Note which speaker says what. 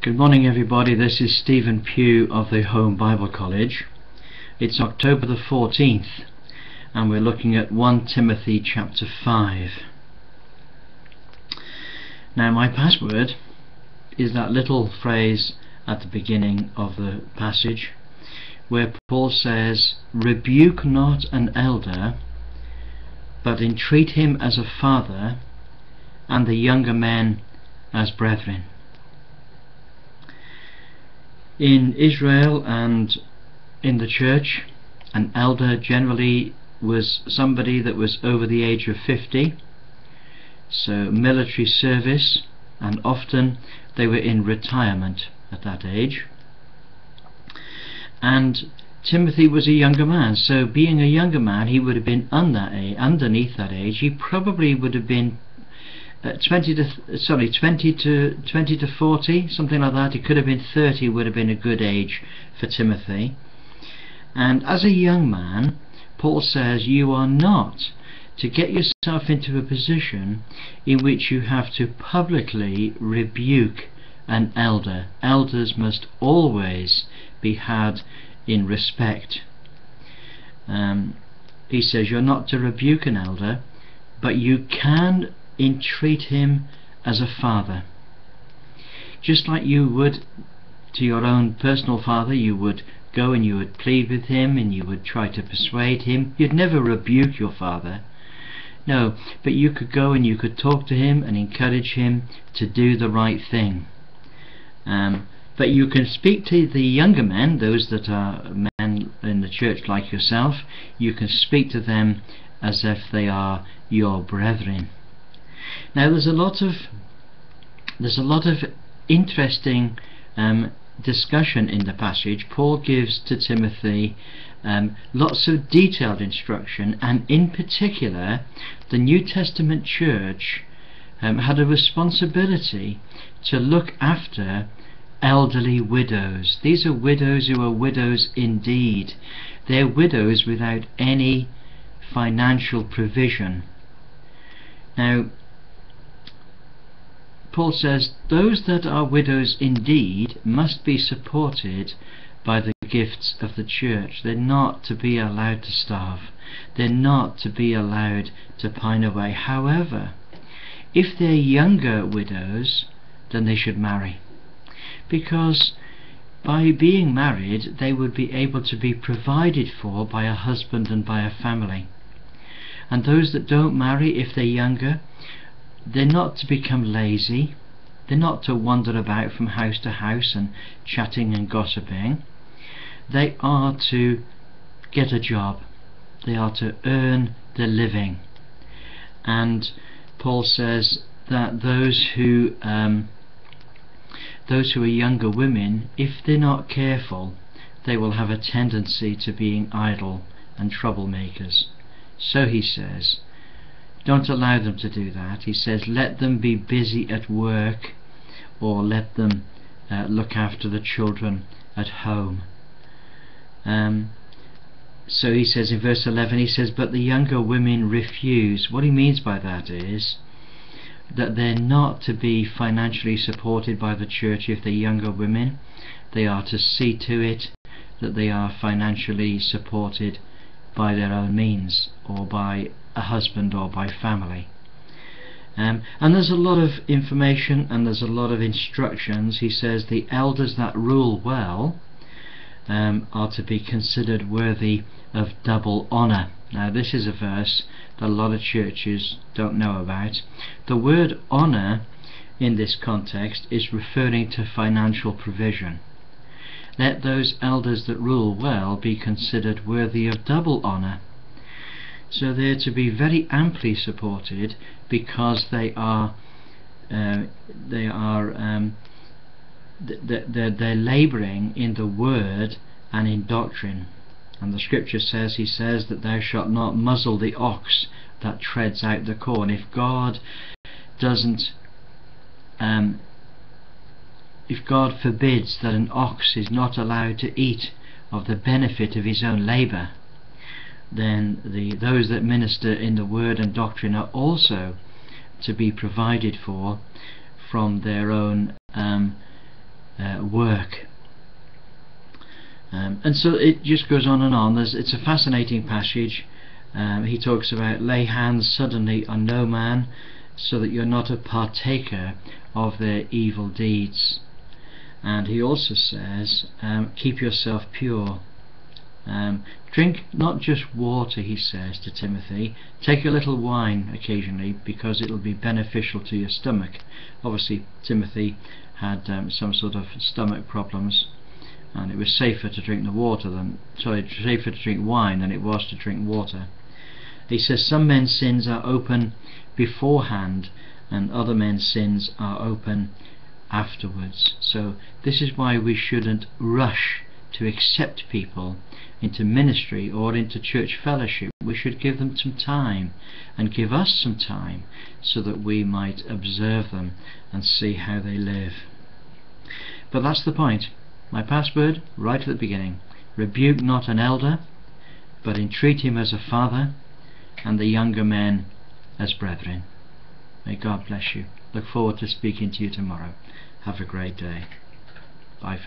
Speaker 1: Good morning everybody, this is Stephen Pugh of the Home Bible College. It's October the 14th and we're looking at 1 Timothy chapter 5. Now my password is that little phrase at the beginning of the passage where Paul says, "Rebuke not an elder, but entreat him as a father, and the younger men as brethren." In Israel and in the church, an elder generally was somebody that was over the age of 50, so military service, and often they were in retirement at that age. And Timothy was a younger man, so being a younger man, he would have been underneath that age. He probably would have been 20 to 40, something like that. It could have been 30 would have been a good age for Timothy. And as a young man, Paul says you are not to get yourself into a position in which you have to publicly rebuke an elder. Elders must always be had in respect. He says you're not to rebuke an elder, but you can entreat him as a father. Just like you would to your own personal father, you would go and you would plead with him and you would try to persuade him. You'd never rebuke your father. No, but you could go and you could talk to him and encourage him to do the right thing. But you can speak to the younger men, those that are men in the church like yourself. You can speak to them as if they are your brethren. Now there's a lot of interesting discussion in the passage. Paul gives to Timothy lots of detailed instruction, and in particular the New Testament church had a responsibility to look after elderly widows. These are widows who are widows indeed. They're widows without any financial provision. Now Paul says those that are widows indeed must be supported by the gifts of the church. They're not to be allowed to starve. They're not to be allowed to pine away. However, if they're younger widows, then they should marry, because by being married they would be able to be provided for by a husband and by a family. And those that don't marry, if they're younger, they're not to become lazy. They're not to wander about from house to house and chatting and gossiping. They are to get a job. They are to earn their living. And Paul says that those who are younger women, if they're not careful, they will have a tendency to being idle and troublemakers. So he says, don't allow them to do that. He says let them be busy at work, or let them look after the children at home. So he says in verse 11, he says, but the younger women refuse. What he means by that is that they're not to be financially supported by the church. If they're younger women, they are to see to it that they are financially supported by their own means, or by a husband, or by family. And there's a lot of information and there's a lot of instructions. He says the elders that rule well are to be considered worthy of double honour. Now this is a verse that a lot of churches don't know about. The word honour in this context is referring to financial provision. Let those elders that rule well be considered worthy of double honour. So they're to be very amply supported, because they're labouring in the word and in doctrine. And the scripture says, he says that thou shalt not muzzle the ox that treads out the corn. If God doesn't if God forbids that an ox is not allowed to eat of the benefit of his own labour, then those that minister in the word and doctrine are also to be provided for from their own work. And so it just goes on and on. It's a fascinating passage. He talks about lay hands suddenly on no man, so that you're not a partaker of their evil deeds. And he also says, keep yourself pure. Drink not just water, he says to Timothy. Take a little wine occasionally, because it'll be beneficial to your stomach. Obviously Timothy had some sort of stomach problems, and it was safer to drink safer to drink wine than it was to drink water. He says some men's sins are open beforehand, and other men's sins are open afterwards. So this is why we shouldn't rush to accept people into ministry or into church fellowship. We should give them some time, and give us some time, so that we might observe them and see how they live. But that's the point. My password right at the beginning: rebuke not an elder, but entreat him as a father, and the younger men as brethren. May God bless you. Look forward to speaking to you tomorrow. Have a great day. Bye for